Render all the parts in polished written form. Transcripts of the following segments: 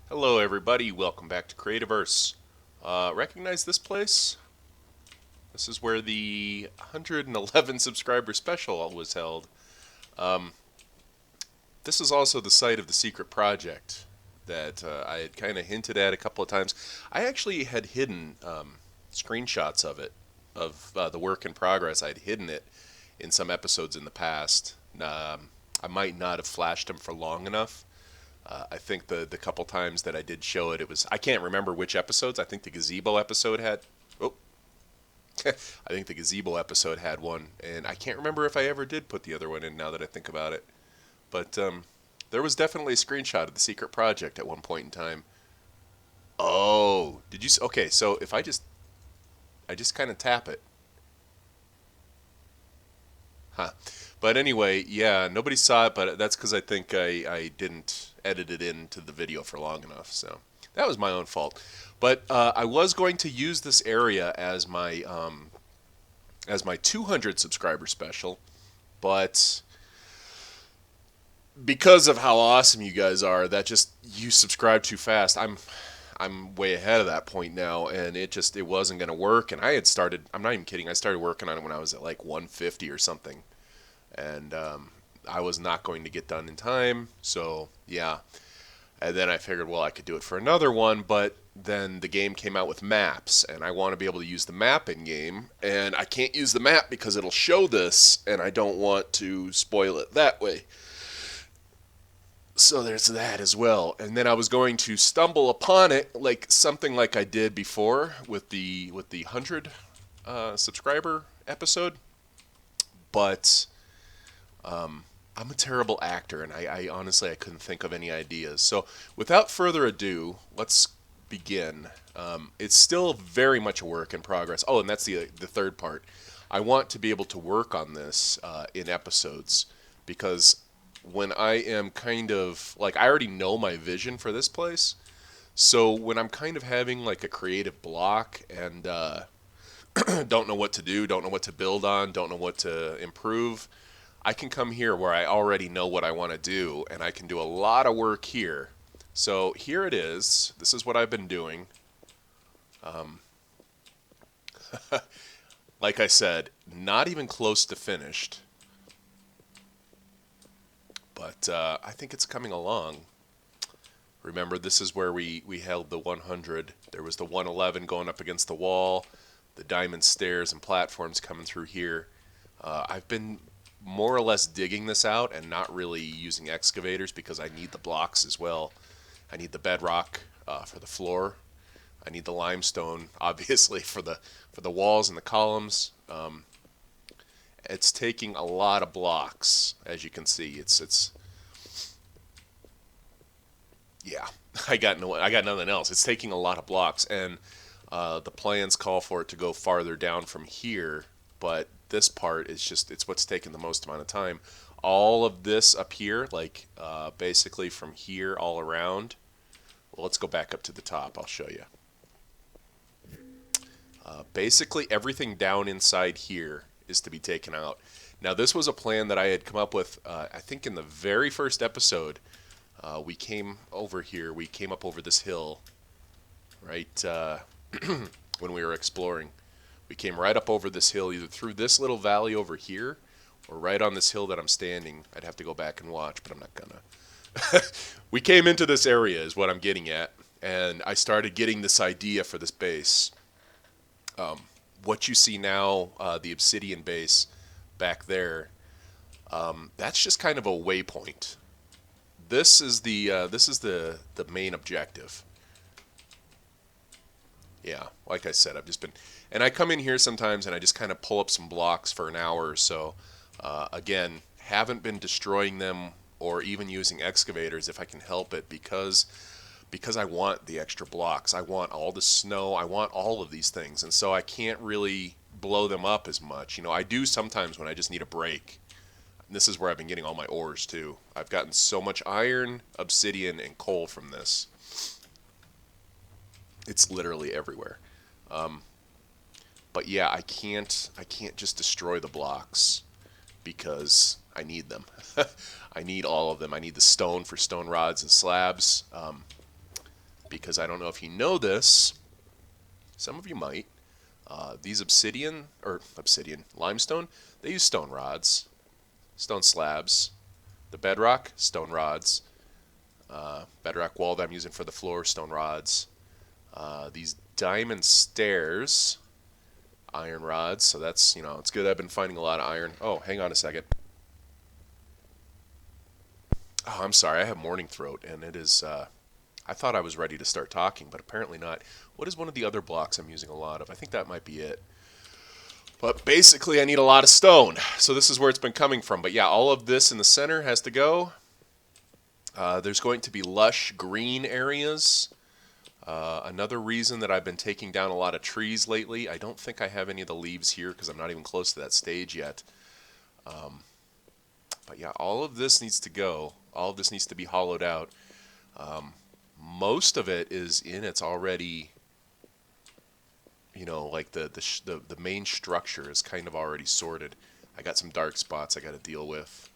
Hello, everybody. Welcome back to Creativerse. Recognize this place? This is where the 111 subscriber special was held. Um, this is also the site of the secret project that I had kind of hinted at a couple of times. I actually had hidden screenshots of it, of the work in progress. I'd hidden it in some episodes in the past. I might not have flashed them for long enough. I think the couple times that I did show it, it was I can't remember which episodes. I think the gazebo episode had. Oh, I think the gazebo episode had one, and I can't remember if I ever did put the other one in. Now that I think about it, but there was definitely a screenshot of the secret project at one point in time. Oh, did you? Okay, so if I just kind of tap it, huh? But anyway, yeah, nobody saw it, but that's because I think I didn't edit it into the video for long enough. So that was my own fault. But I was going to use this area as my 200 subscriber special, but because of how awesome you guys are, that just you subscribe too fast. I'm way ahead of that point now, and it wasn't going to work. And I had started. I'm not even kidding. I started working on it when I was at like 150 or something, and I was not going to get done in time. So yeah, and then I figured, well, I could do it for another one, but then the game came out with maps, and I want to be able to use the map in game, and I can't use the map because it'll show this, and I don't want to spoil it that way. So there's that as well. And then I was going to stumble upon it like something like I did before with the 100 subscriber episode, but I'm a terrible actor, and I honestly I couldn't think of any ideas. So without further ado, let's begin. It's still very much a work in progress. Oh, and that's the third part. I want to be able to work on this in episodes because when I am kind of like I already know my vision for this place. So when I'm kind of having like a creative block and don't know what to do, don't know what to build on, don't know what to improve, I can come here where I already know what I want to do, and I can do a lot of work here. So here it is. This is what I've been doing. Like I said, not even close to finished, but I think it's coming along. Remember, this is where we held the 100. There was the 111 going up against the wall, the diamond stairs and platforms coming through here. I've been more or less digging this out and not really using excavators because I need the blocks as well. I need the bedrock for the floor. I need the limestone, obviously, for the walls and the columns. It's taking a lot of blocks, as you can see. It's yeah. I got nothing else. It's taking a lot of blocks, and the plans call for it to go farther down from here, but this part is just it's what's taking the most amount of time. All of this up here, like basically from here all around. Well, let's go back up to the top. I'll show you. Basically, everything down inside here is to be taken out. Now, this was a plan that I had come up with, I think, in the very first episode. We came over here. We came up over this hill, right, when we were exploring. We came right up over this hill, either through this little valley over here, or right on this hill that I'm standing. I'd have to go back and watch, but I'm not gonna. We came into this area, is what I'm getting at, and I started getting this idea for this base. What you see now, the obsidian base back there, that's just kind of a waypoint. This is the main objective. Yeah, like I said, I've just been, and I come in here sometimes and I just kind of pull up some blocks for an hour or so. Again, haven't been destroying them or even using excavators if I can help it because I want the extra blocks. I want all the snow. I want all of these things, and so I can't really blow them up as much. You know, I do sometimes when I just need a break. And this is where I've been getting all my ores too. I've gotten so much iron, obsidian, and coal from this. It's literally everywhere. But yeah, I can't just destroy the blocks because I need them. I need all of them. I need the stone for stone rods and slabs. because I don't know if you know this. Some of you might. These obsidian, limestone, they use stone rods, stone slabs. The bedrock, stone rods. Bedrock wall that I'm using for the floor, stone rods. These diamond stairs, iron rods. So that's, it's good. I've been finding a lot of iron. Oh, hang on a second. Oh, I'm sorry. I have morning throat, and it is. I thought I was ready to start talking, but apparently not. What is one of the other blocks I'm using a lot of? I think that might be it. But basically, I need a lot of stone. So this is where it's been coming from. But yeah, all of this in the center has to go. There's going to be lush green areas. Another reason that I've been taking down a lot of trees lately, I don't think I have any of the leaves here because I'm not even close to that stage yet. But yeah, all of this needs to go. All of this needs to be hollowed out. Most of it is in its already, like the main structure is kind of already sorted. I got some dark spots I got to deal with.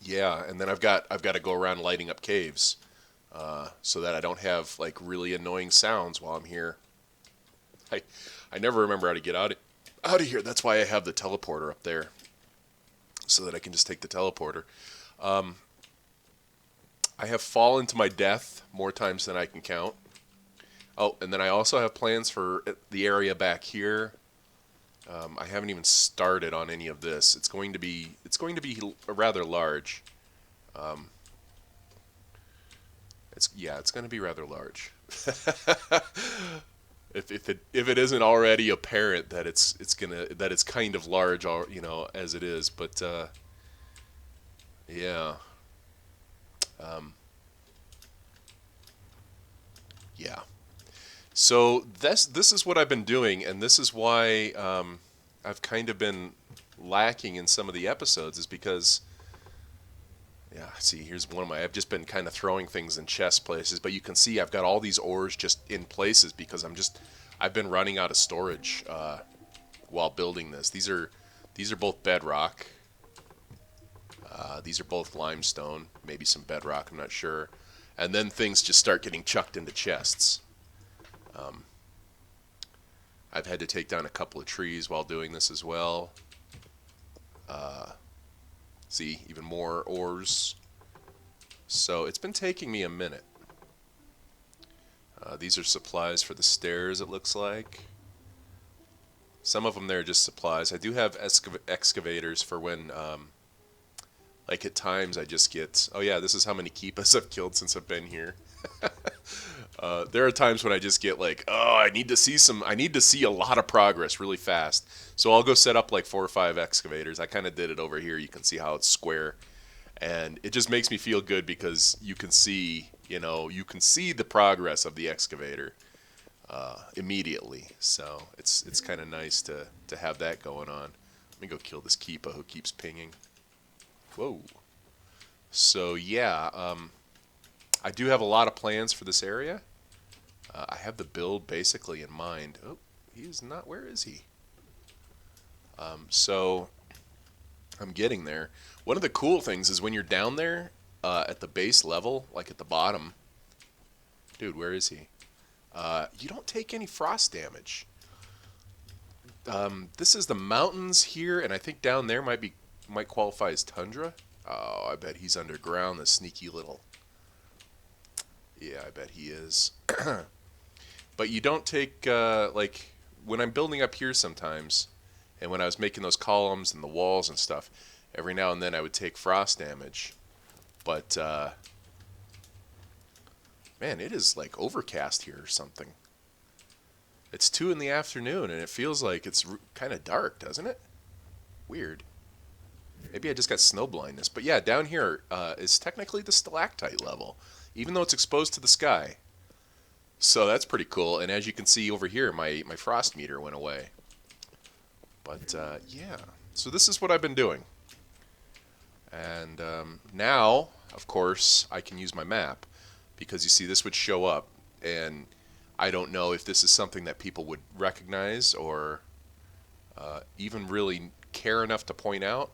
Yeah, and then I've got to go around lighting up caves. So that I don't have like really annoying sounds while I'm here. I never remember how to get out of here. That's why I have the teleporter up there, so that I can just take the teleporter. I have fallen to my death more times than I can count. Oh, and then I also have plans for the area back here. I haven't even started on any of this. It's going to be rather large. It's going to be rather large. If it isn't already apparent that it's kind of large, as it is, but yeah, yeah. So this is what I've been doing, and this is why I've kind of been lacking in some of the episodes, is because. Yeah, see, here's one of I've just been kind of throwing things in chest places, but you can see I've got all these ores just in places because I've been running out of storage while building this. These are both bedrock. These are both limestone, maybe some bedrock, I'm not sure. And then things just start getting chucked into chests. I've had to take down a couple of trees while doing this as well. See, even more ores. So it's been taking me a minute. These are supplies for the stairs, it looks like. Some of them there are just supplies. I do have excavators for when, like at times I just get, oh yeah, this is how many keepas I've killed since I've been here. There are times when I just get like, oh, I need to see a lot of progress really fast. So I'll go set up like 4 or 5 excavators. I kind of did it over here. You can see how it's square. And it just makes me feel good because you can see the progress of the excavator immediately. So it's kind of nice to have that going on. Let me go kill this keepa who keeps pinging. Whoa. So yeah, I do have a lot of plans for this area. I have the build basically in mind. Oh, he is not. Where is he? So I'm getting there. One of the cool things is when you're down there at the base level, like at the bottom. Dude, where is he? You don't take any frost damage. This is the mountains here, and I think down there might qualify as tundra. Oh, I bet he's underground, the sneaky little. Yeah, I bet he is. But you don't take, like, when I'm building up here sometimes, and when I was making those columns and the walls and stuff, every now and then I would take frost damage. But, man, it is, like, overcast here or something. It's 2 in the afternoon, and it feels like it's kind of dark, doesn't it? Weird. Maybe I just got snow blindness. But yeah, down here is technically the stalactite level, even though it's exposed to the sky. So that's pretty cool. And as you can see over here, my frost meter went away. But yeah, so this is what I've been doing. And now, of course, I can use my map because you see this would show up. And I don't know if this is something that people would recognize or even really care enough to point out.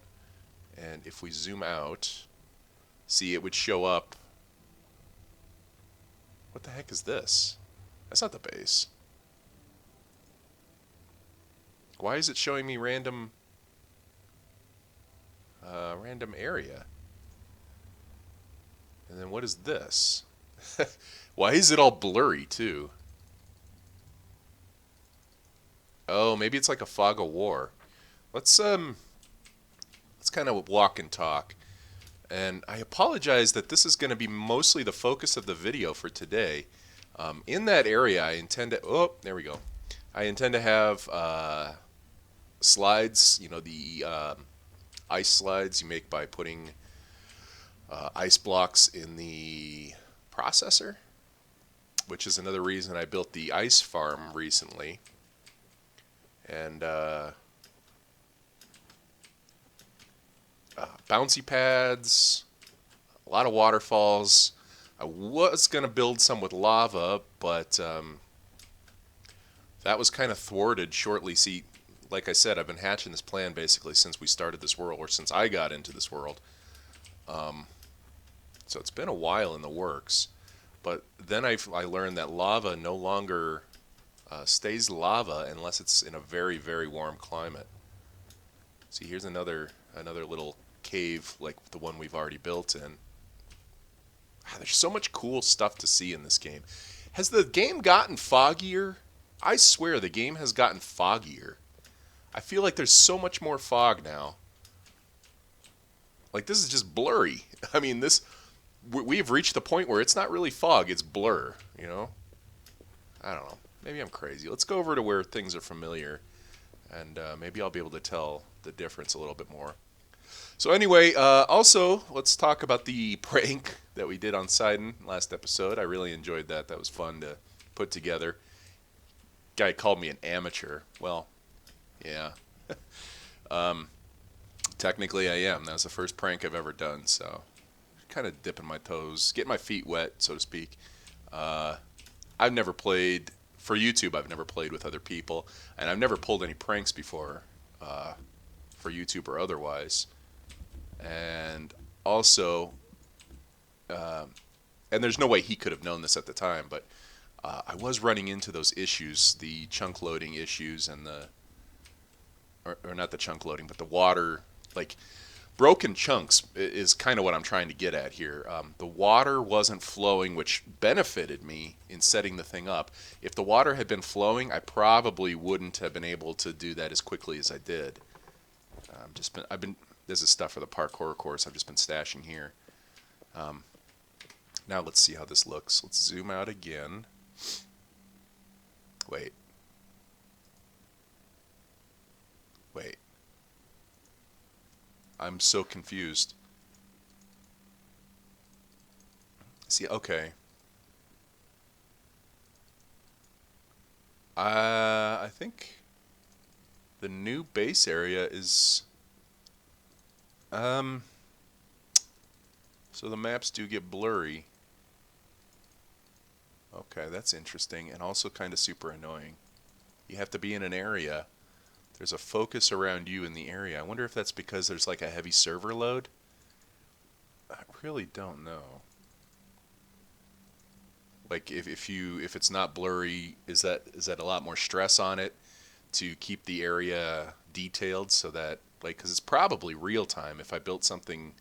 And if we zoom out, see, it would show up What the heck is this? That's not the base. Why is it showing me random area? And then what is this? Why is it all blurry too? Oh, maybe it's like a fog of war. Let's kind of walk and talk. And I apologize that this is going to be mostly the focus of the video for today. In that area, I intend to... Oh, there we go. I intend to have slides, you know, the ice slides you make by putting ice blocks in the processor, which is another reason I built the ice farm recently. And bouncy pads, a lot of waterfalls. I was going to build some with lava, but that was kind of thwarted shortly. See, like I said, I've been hatching this plan basically since we started this world, or since I got into this world. So it's been a while in the works. But then I learned that lava no longer stays lava unless it's in a very, very warm climate. See, here's another little cave like the one we've already built in. There's so much cool stuff to see in this game. Has the game gotten foggier? I swear the game has gotten foggier. I feel like there's so much more fog now. Like, this is just blurry. I mean, we've reached the point where it's not really fog, it's blur, you know? I don't know. Maybe I'm crazy. Let's go over to where things are familiar, and maybe I'll be able to tell the difference a little bit more. So anyway, also, let's talk about the prank that we did on Sidon last episode. I really enjoyed that. That was fun to put together. Guy called me an amateur. Well, yeah. Technically, I am. That was the first prank I've ever done, so kind of dipping my toes, getting my feet wet, so to speak. I've never played, for YouTube, I've never played with other people, and I've never pulled any pranks before, for YouTube or otherwise. And also, and there's no way he could have known this at the time, but I was running into those issues, the chunk loading issues, and or not the chunk loading, but the water, like broken chunks is kind of what I'm trying to get at here. The water wasn't flowing, which benefited me in setting the thing up. If the water had been flowing, I probably wouldn't have been able to do that as quickly as I did. This is stuff for the parkour course I've just been stashing here. Now let's see how this looks. Let's zoom out again. Wait. I'm so confused. See, okay. I think the new base area is... So the maps do get blurry. Okay, that's interesting, and also kind of super annoying. You have to be in an area. There's a focus around you in the area. I wonder if that's because there's like a heavy server load. I really don't know. Like if it's not blurry, is that a lot more stress on it to keep the area detailed so that, like, because it's probably real time. If I built something,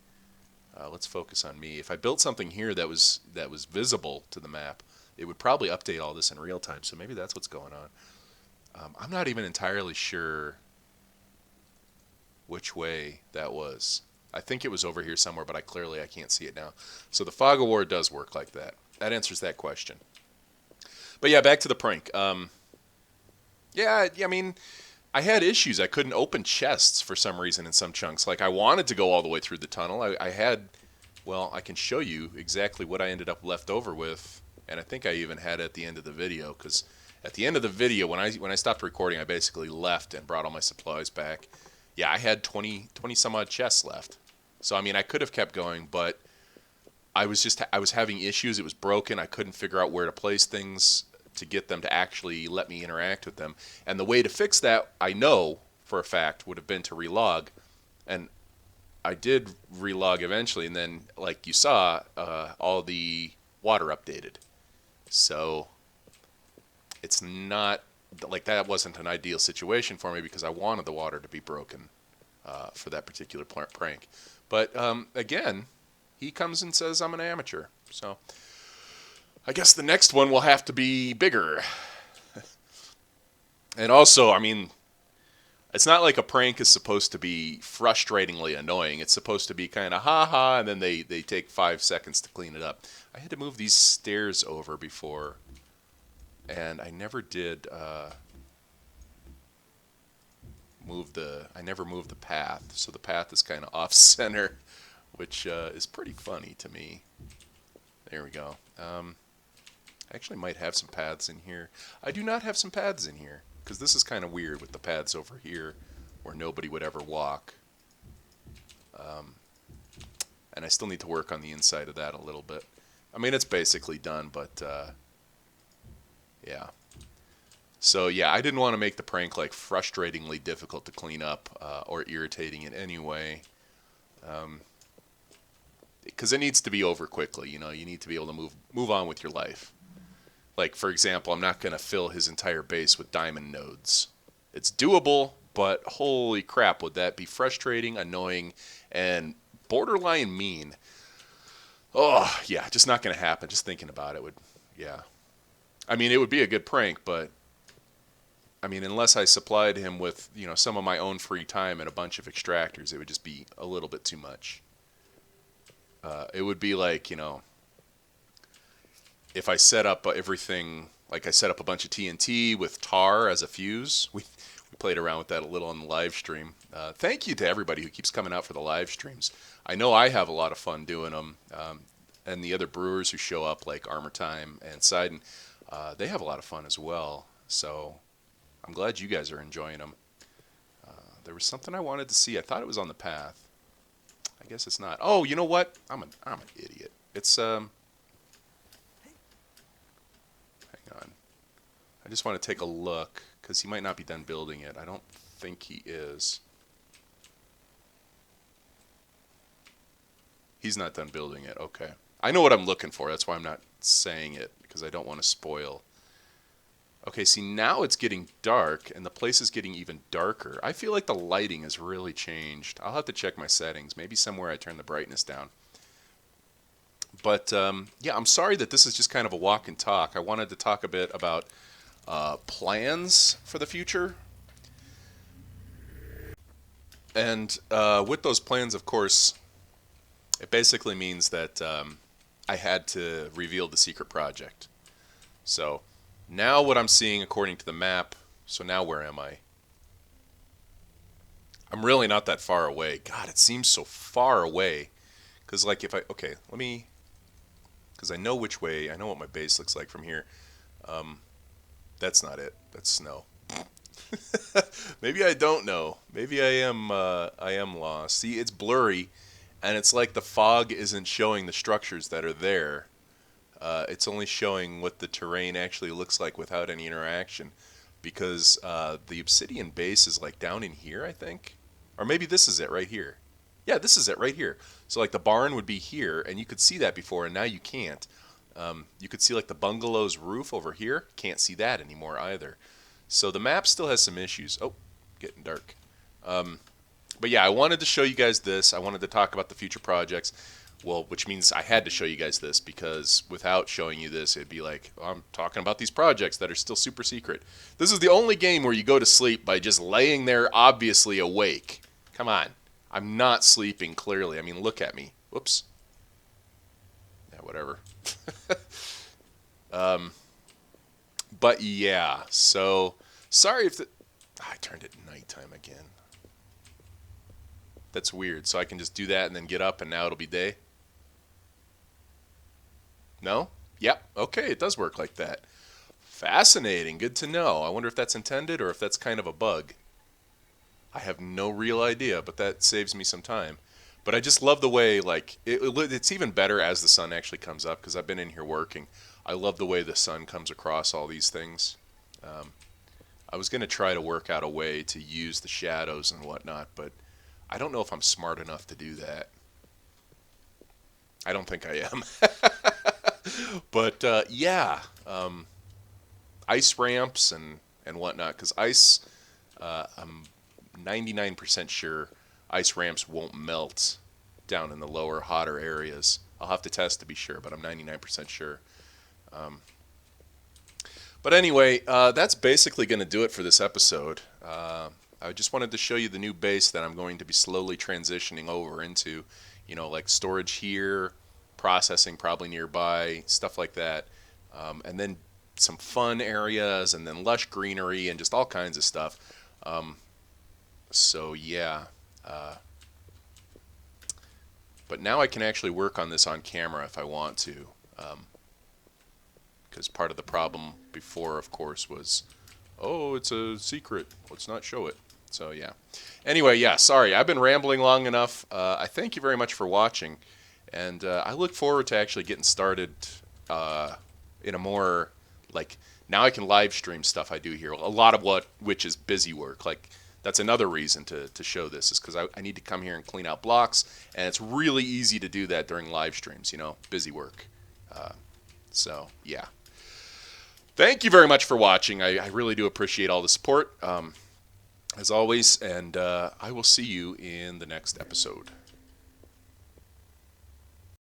let's focus on me. If I built something here that was visible to the map, it would probably update all this in real time. So maybe that's what's going on. I'm not even entirely sure which way that was. I think it was over here somewhere, but I can't see it now. So the fog of war does work like that. That answers that question. But yeah, back to the prank. Yeah, I mean, I had issues. I couldn't open chests for some reason in some chunks. Like, I wanted to go all the way through the tunnel. I had, well, I can show you exactly what I ended up left over with, and I think I even had it at the end of the video, because at the end of the video, when I stopped recording, I basically left and brought all my supplies back. Yeah, I had 20 some odd chests left. So, I mean, I could have kept going, but I was having issues. It was broken. I couldn't figure out where to place things to get them to actually let me interact with them. And the way to fix that, I know for a fact, would have been to relog. And I did relog eventually, and then, like you saw, all the water updated. So it's not like that wasn't an ideal situation for me because I wanted the water to be broken for that particular prank. But again, he comes and says I'm an amateur. So I guess the next one will have to be bigger. And also, I mean, it's not like a prank is supposed to be frustratingly annoying. It's supposed to be kind of ha-ha, and then they take 5 seconds to clean it up. I had to move these stairs over before, and I never did I never moved the path. So the path is kind of off-center, which is pretty funny to me. There we go. I actually might have some paths in here. I do not have some paths in here, because this is kind of weird with the paths over here where nobody would ever walk. And I still need to work on the inside of that a little bit. I mean, it's basically done, but yeah. So yeah, I didn't want to make the prank like frustratingly difficult to clean up or irritating in any way. Because it needs to be over quickly, you know. You need to be able to move on with your life. Like, for example, I'm not going to fill his entire base with diamond nodes. It's doable, but holy crap, would that be frustrating, annoying, and borderline mean. Oh, yeah, just not going to happen. Just thinking about it would, yeah. I mean, it would be a good prank, but, I mean, unless I supplied him with, you know, some of my own free time and a bunch of extractors, it would just be a little bit too much. It would be like, you know, if I set up everything, like I set up a bunch of TNT with tar as a fuse. We played around with that a little on the live stream. Thank you to everybody who keeps coming out for the live streams. I know I have a lot of fun doing them. And the other brewers who show up, like Armor Time and Sidon, they have a lot of fun as well. So I'm glad you guys are enjoying them. There was something I wanted to see. I thought it was on the path. I guess it's not. Oh, you know what? I'm an idiot. It's hang on. I just want to take a look because he might not be done building it. I don't think he is. He's not done building it. Okay. I know what I'm looking for. That's why I'm not saying it, because I don't want to spoil. Okay, see, now it's getting dark, and the place is getting even darker. I feel like the lighting has really changed. I'll have to check my settings. Maybe somewhere I turn the brightness down. But, yeah, I'm sorry that this is just kind of a walk and talk. I wanted to talk a bit about plans for the future. And with those plans, of course, it basically means that I had to reveal the secret project. So now what I'm seeing according to the map, so now where am I? I'm really not that far away. God, it seems so far away. Because like if I, okay, let me, because I know which way, I know what my base looks like from here. That's not it. That's snow. Maybe I don't know. Maybe I am lost. See, it's blurry, and it's like the fog isn't showing the structures that are there. It's only showing what the terrain actually looks like without any interaction, because the obsidian base is like down in here, I think. Or maybe this is it right here. Yeah, this is it right here. So like the barn would be here, and you could see that before, and now you can't. You could see like the bungalow's roof over here. Can't see that anymore either. So the map still has some issues. Oh, getting dark. But yeah, I wanted to show you guys this. I wanted to talk about the future projects. Well, which means I had to show you guys this, because without showing you this, it'd be like, oh, I'm talking about these projects that are still super secret. This is the only game where you go to sleep by just laying there obviously awake. Come on. I'm not sleeping, clearly. I mean, look at me. Whoops. Yeah, whatever. But yeah, so sorry if I turned it nighttime again. That's weird. So I can just do that and then get up and now it'll be day? No? Yep. Okay, it does work like that. Fascinating. Good to know. I wonder if that's intended or if that's kind of a bug. I have no real idea, but that saves me some time. But I just love the way, like, it's even better as the sun actually comes up, because I've been in here working. I love the way the sun comes across all these things. I was going to try to work out a way to use the shadows and whatnot, but I don't know if I'm smart enough to do that. I don't think I am. But, yeah. ice ramps and whatnot, because ice, I'm 99% sure ice ramps won't melt down in the lower, hotter areas. I'll have to test to be sure, but I'm 99% sure. But anyway, that's basically going to do it for this episode. I just wanted to show you the new base that I'm going to be slowly transitioning over into, like storage here, processing probably nearby, stuff like that. And then some fun areas, and then lush greenery, and just all kinds of stuff. So yeah. But now I can actually work on this on camera if I want to. Because part of the problem before, of course, was, oh, it's a secret, let's not show it. So yeah. Anyway, yeah, sorry, I've been rambling long enough. I thank you very much for watching, and I look forward to actually getting started in a more, like, now I can live stream stuff I do here. A lot of which is busy work. Like, that's another reason to show this, is because I need to come here and clean out blocks, and it's really easy to do that during live streams, busy work. So yeah. Thank you very much for watching. I really do appreciate all the support, as always, and I will see you in the next episode.